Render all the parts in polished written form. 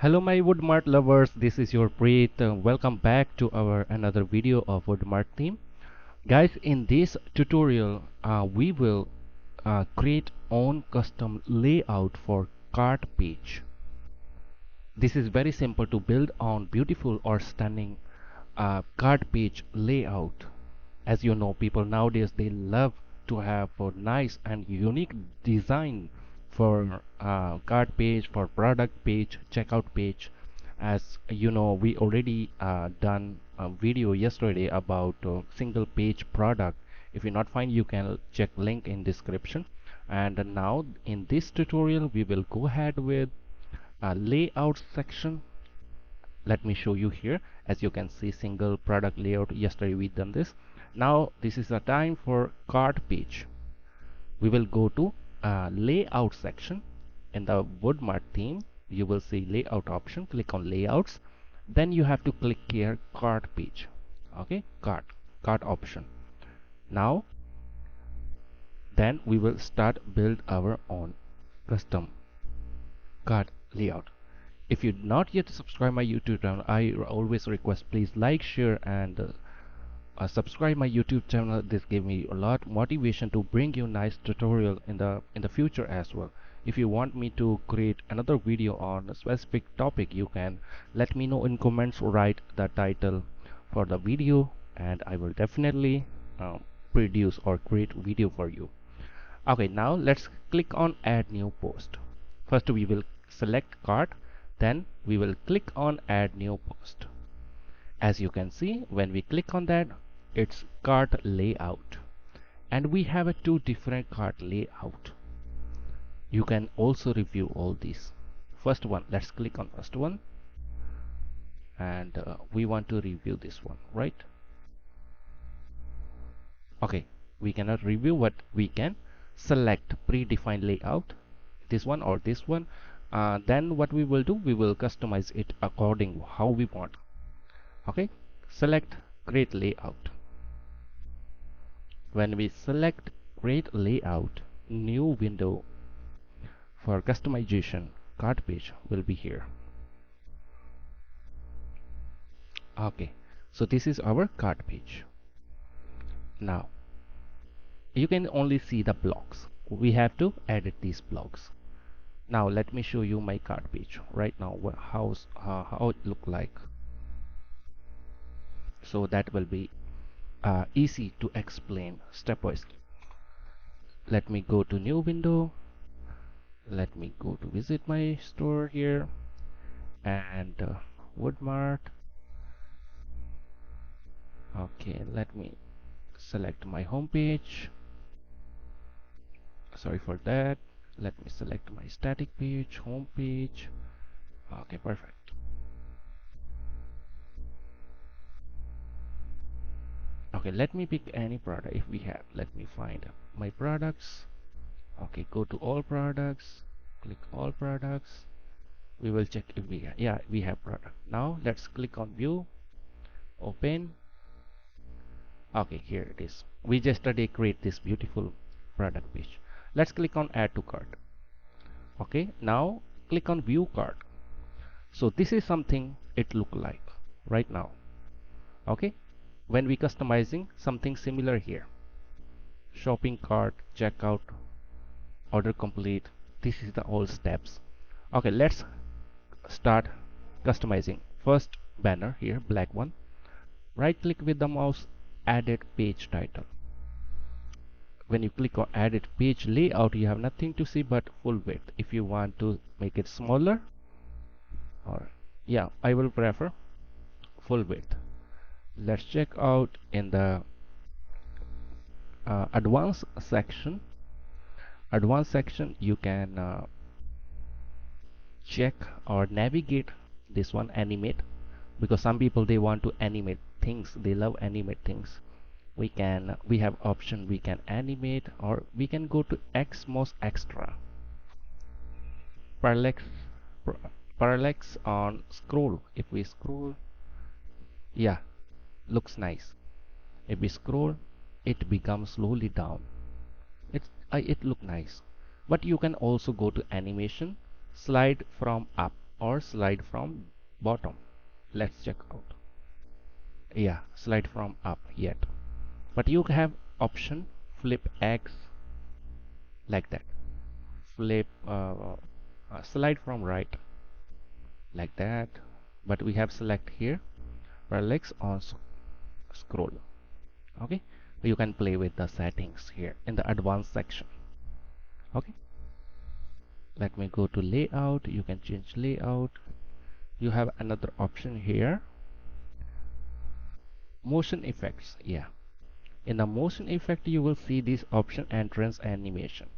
Hello my Woodmart lovers, this is your Preet. Welcome back to our another video of Woodmart theme. Guys, in this tutorial we will create own custom layout for cart page. This is very simple to build on beautiful or stunning cart page layout. As you know, people nowadays they love to have a nice and unique design for cart page, for product page, checkout page. As you know, we already done a video yesterday about single page product. If you not find, you can check link in description. And now in this tutorial we will go ahead with a layout section. Let me show you here. As you can see, single product layout, yesterday we done this. Now this is the time for cart page. We will go to layout section. In the Woodmart theme you will see layout option, click on layouts, then you have to click here cart page. Okay, cart option. Now then we will start build our own custom cart layout. If you not yet subscribe my YouTube channel, I always request please like, share and subscribe my YouTube channel. This give me a lot motivation to bring you nice tutorial in the future as well. If you want me to create another video on a specific topic, you can let me know in comments, write the title for the video and I will definitely produce or create video for you. Okay, now let's click on add new post. First we will select cart, then we will click on add new post. As you can see, when we click on that, it's cart layout, and we have a two different cart layout. You can also review all these. First one, let's click on first one, and we want to review this one, right? Okay, we cannot review, but we can select predefined layout, this one or this one. Then what we will do, we will customize it according how we want. Okay, select create layout. When we select create layout, new window for customization cart page will be here. Okay, so this is our cart page. Now you can only see the blocks. We have to edit these blocks. Now let me show you my cart page right now, how it look like, so that will be easy to explain step by step. Let me go to new window, let me go to visit my store here and Woodmart. Okay, let me select my home page. Sorry for that. Let me select my static page, home page. Okay, perfect. Okay, let me pick any product if we have. Let me find my products. Okay, go to all products, click all products. We will check if we have, yeah, we have product. Now let's click on view, open. Okay, here it is. We yesterday create this beautiful product page. Let's click on add to cart. Okay, now click on view cart. So this is something it look like right now. Okay, when we customizing something similar here, shopping cart, checkout, order complete, this is the all steps. Okay, let's start customizing. First banner here, black one, right click with the mouse, added page title. When you click on edit page layout, you have nothing to see but full width. If you want to make it smaller, or yeah, I will prefer full width. Let's check out in the advanced section. Advanced section, you can check or navigate this one, animate, because some people they want to animate things, they love animate things. We have option, we can animate, or we can go to XMOS extra, parallax on scroll. If we scroll, yeah, looks nice. If we scroll, it becomes slowly down. It look nice. But you can also go to animation, slide from up. or slide from bottom. Let's check out. Yeah, slide from up yet, but you have option flip X, like that. Flip slide from right, like that. But we have select here parallax on scroll. Okay, you can play with the settings here in the advanced section. Okay, let me go to layout. You can change layout. You have another option here, motion effects. Yeah, in the motion effect you will see this option entrance animation,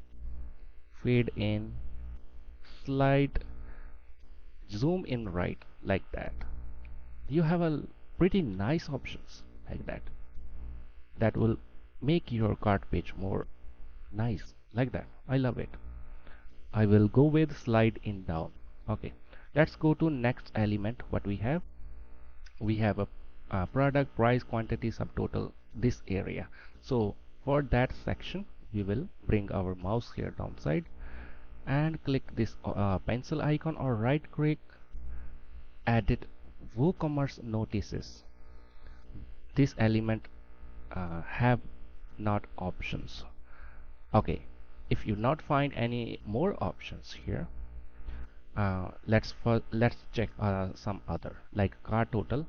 fade in, slide, zoom in right, like that. You have a pretty nice options like that, that will make your cart page more nice, like that. I love it. I will go with slide in down. Okay, let's go to next element. What we have a product, price, quantity, subtotal, this area. So for that section we will bring our mouse here downside and click this pencil icon, or right click, edit WooCommerce notices. This element have not options. Okay, if you not find any more options here, let's check some other, like car total.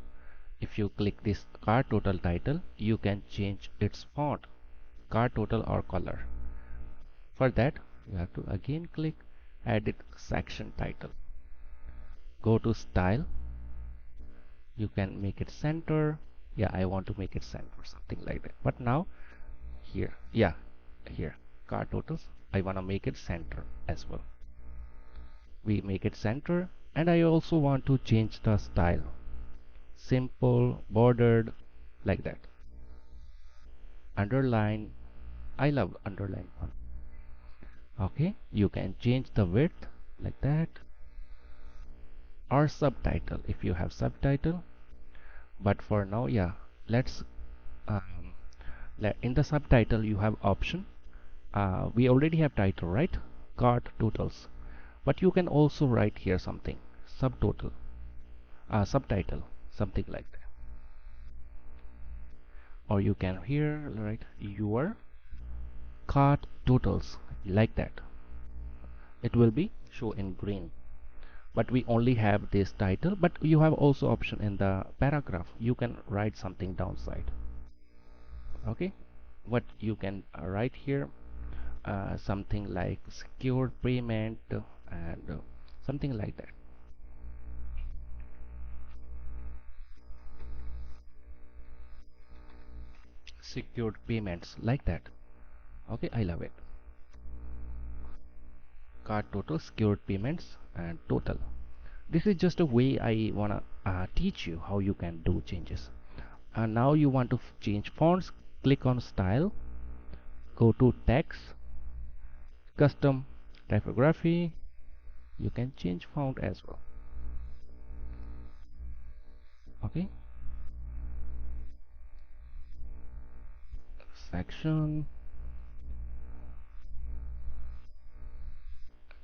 If you click this car total title, you can change its font, car total, or color. For that you have to again click edit section title, go to style. You can make it center. Yeah, I want to make it center, something like that. But now here, yeah, here car totals, I want to make it center as well. We make it center, and I also want to change the style, simple, bordered, like that. Underline, I love underline one. Okay, you can change the width like that, or subtitle if you have subtitle. But for now, yeah, let's um, in the subtitle you have option. We already have title, right? Cart totals, but you can also write here something subtotal, subtitle, something like that. Or you can here write your cart totals, like that. It will be show in green, but we only have this title. But you have also option in the paragraph, you can write something downside. Okay, what you can write here, something like secured payment, and something like that. Secured payments, like that. Okay, I love it. Card total, secured payments, and total. This is just a way I wanna teach you how you can do changes. And now you want to change fonts, click on style, go to text, custom typography. You can change font as well. Okay, section,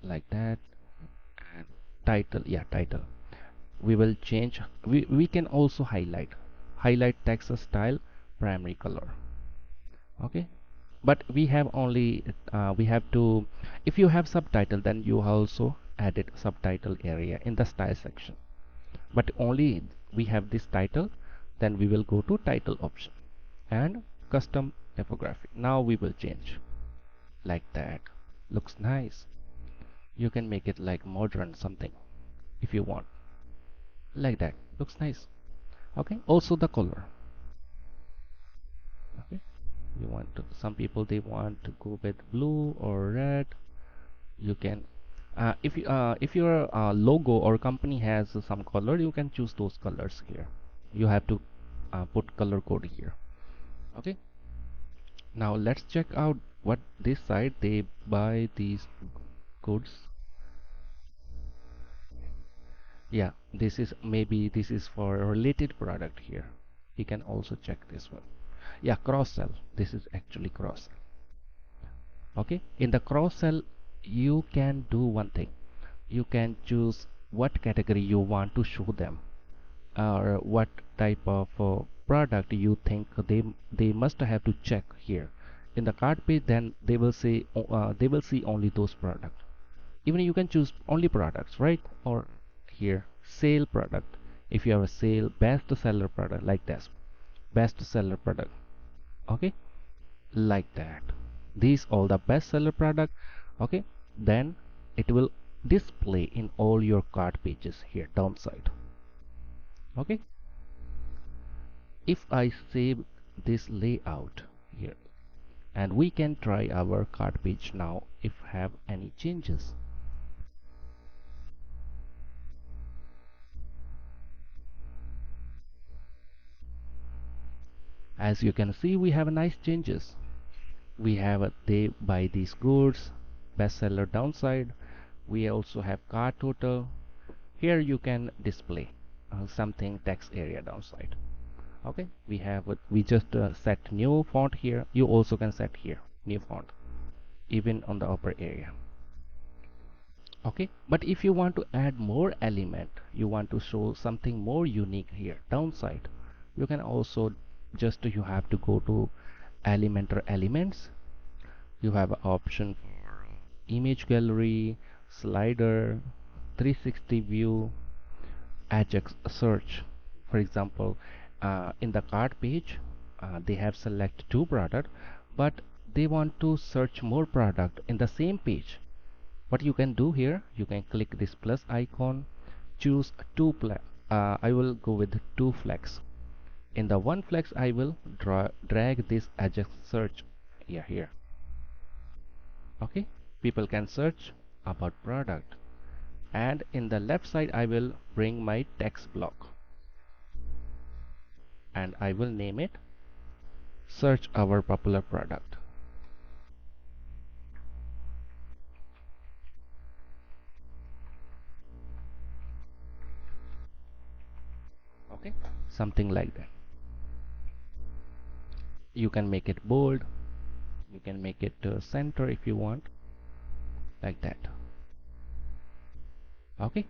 like that. And title, yeah, title, we will change. We can also highlight text style, primary color. Okay, but we have only we have to, if you have subtitle, then you also added subtitle area in the style section. But only we have this title, then we will go to title option and custom typography. Now we will change, like that. Looks nice. You can make it like modern something if you want, like that. Looks nice. Okay, also the color. Okay, you want to, some people they want to go with blue or red. You can if your logo or company has some color, you can choose those colors here. You have to put color code here. Okay, now let's check out what this side they buy these goods. Yeah, this is, maybe this is for a related product here. You can also check this one. Yeah, cross sell, this is actually cross sell. Okay, in the cross sell you can do one thing, you can choose what category you want to show them, or what type of product you think they must have to check here in the cart page. Then they will see only those products. Even you can choose only products, right? Or here sale product, if you have a sale best seller product, like this best seller product. Okay, like that, these all the best seller product. Okay, then it will display in all your cart pages here downside. Okay, if I save this layout here, and we can try our cart page now if have any changes. As you can see, we have a nice changes. We have a they buy these goods, bestseller downside. We also have cart total. Here you can display something text area downside. Okay, we just set new font here. You also can set here new font even on the upper area. Okay, but if you want to add more element, you want to show something more unique here downside, you can also just you have to go to Elementor elements. You have an option for image gallery, slider, 360 view, Ajax search. For example, in the cart page, they have select two product, but they want to search more product in the same page. What you can do here, you can click this plus icon, choose I will go with two flex. In the one flex I will drag this Ajax search here. Okay, people can search about product, and in the left side I will bring my text block, and I will name it search our popular product. Okay, something like that. You can make it bold, you can make it center if you want, like that. Okay,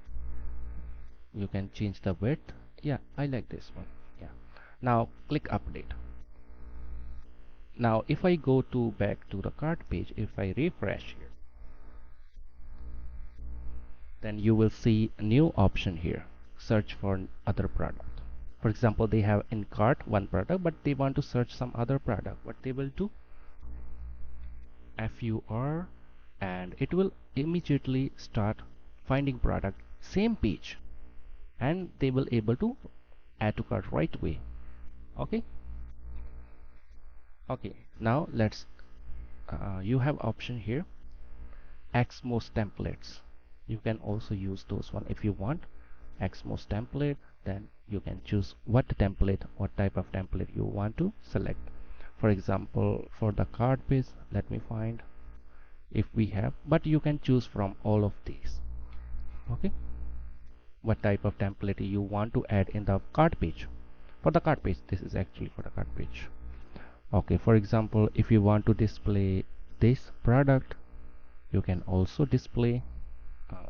you can change the width. Yeah, I like this one. Yeah, now click update. Now if I go to back to the cart page, if I refresh here, then you will see a new option here, search for other product. For example, they have in cart one product, but they want to search some other product. What they will do, FUR, and it will immediately start finding product same page, and they will able to add to cart right away. Okay, okay, now let's you have option here Xmos templates. You can also use those one if you want. Xmos template, then you can choose what template, what type of template you want to select. For example, for the card page, let me find if we have, but you can choose from all of these. Okay, what type of template you want to add in the card page. For the card page, this is actually for the card page. Okay, for example, if you want to display this product, you can also display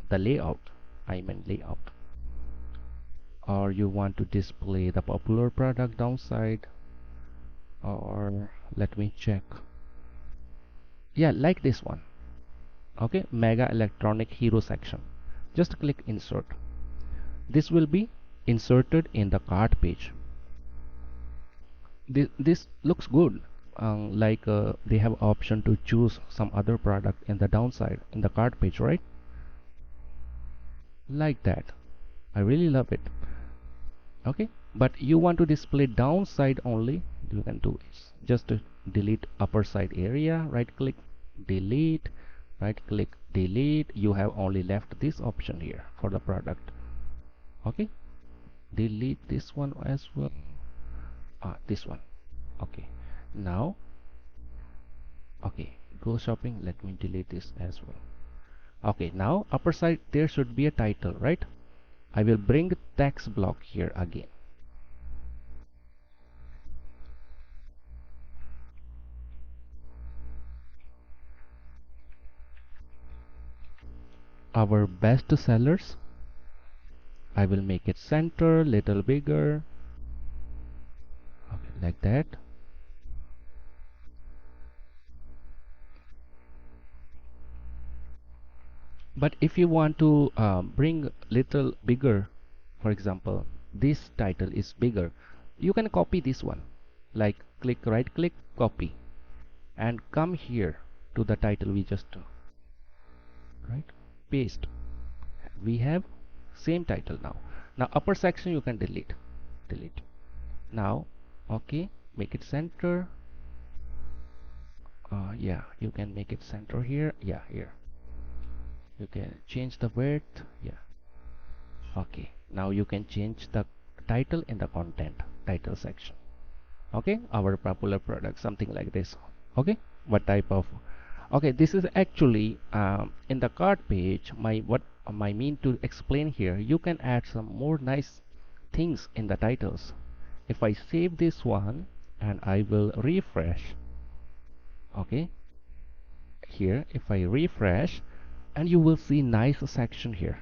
the layout, I mean layout, or you want to display the popular product downside, or let me check, yeah, like this one. Okay, mega electronic hero section, just click insert. This will be inserted in the cart page. This looks good. Like they have option to choose some other product in the downside in the cart page, right? Like that, I really love it. Okay, but you want to display downside only, you can do is just to delete upper side area, right click, delete, right click, delete. You have only left this option here for the product. Okay, delete this one as well, this one. Okay, now okay, go shopping, let me delete this as well. Okay, now upper side there should be a title, right? I will bring text block here again. Our best sellers, I will make it center little bigger, okay, like that. But if you want to bring little bigger, for example this title is bigger, you can copy this one, like right click, copy, and come here to the title we just right, paste. We have same title now. Now upper section you can delete now. Okay, make it center. Yeah, you can make it center here. Yeah, here you can change the width. Yeah, okay, now you can change the title in the content title section. Okay, our popular product, something like this. Okay, what type of, okay, this is actually in the cart page. What my mean to explain here, you can add some more nice things in the titles. If I save this one and I will refresh, okay, here if I refresh, and you will see nice section here,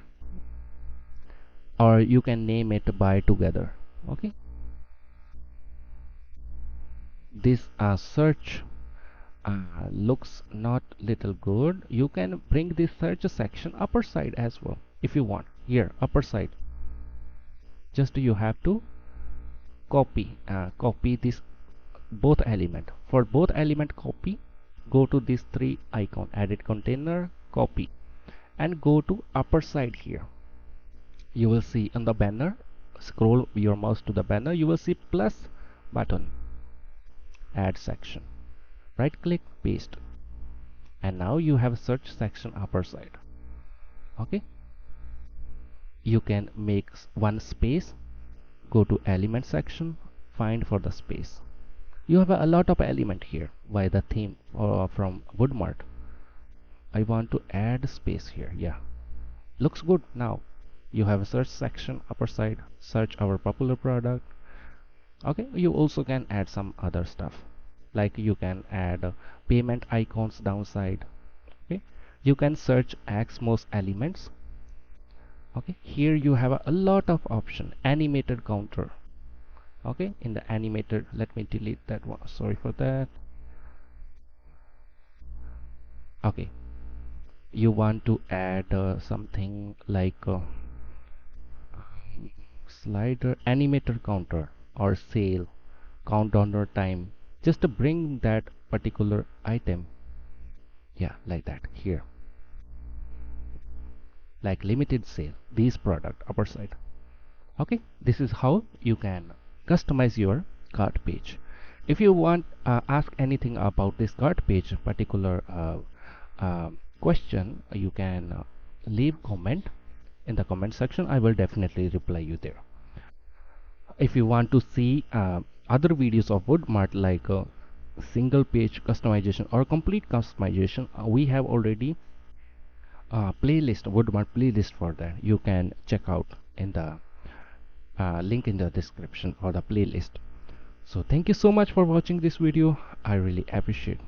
or you can name it by together. Okay, this search looks not little good. You can bring this search section upper side as well if you want. Here upper side, just you have to copy this both element. For both element copy, go to this three icon, edit container, copy, and go to upper side. Here you will see on the banner, scroll your mouse to the banner, you will see plus button, add section, right click, paste, and now you have search section upper side. Okay, you can make one space, go to element section, find for the space. You have a lot of element here by the theme or from Woodmart. I want to add space here. Yeah, looks good. Now you have a search section upper side, search our popular product. Okay, you also can add some other stuff, like you can add payment icons downside. Okay, you can search X most elements. Okay, here you have a lot of option, animated counter. Okay, in the animated, let me delete that one, sorry for that. Okay, you want to add something like slider, animator counter, or sale, countdown or time, just to bring that particular item. Yeah, like that here, like limited sale, these product upper side. Okay, this is how you can customize your cart page. If you want ask anything about this cart page particular question, you can leave comment in the comment section. I will definitely reply you there. If you want to see other videos of Woodmart, like single page customization or complete customization, we have already playlist, Woodmart playlist for that. You can check out in the link in the description or the playlist. So thank you so much for watching this video. I really appreciate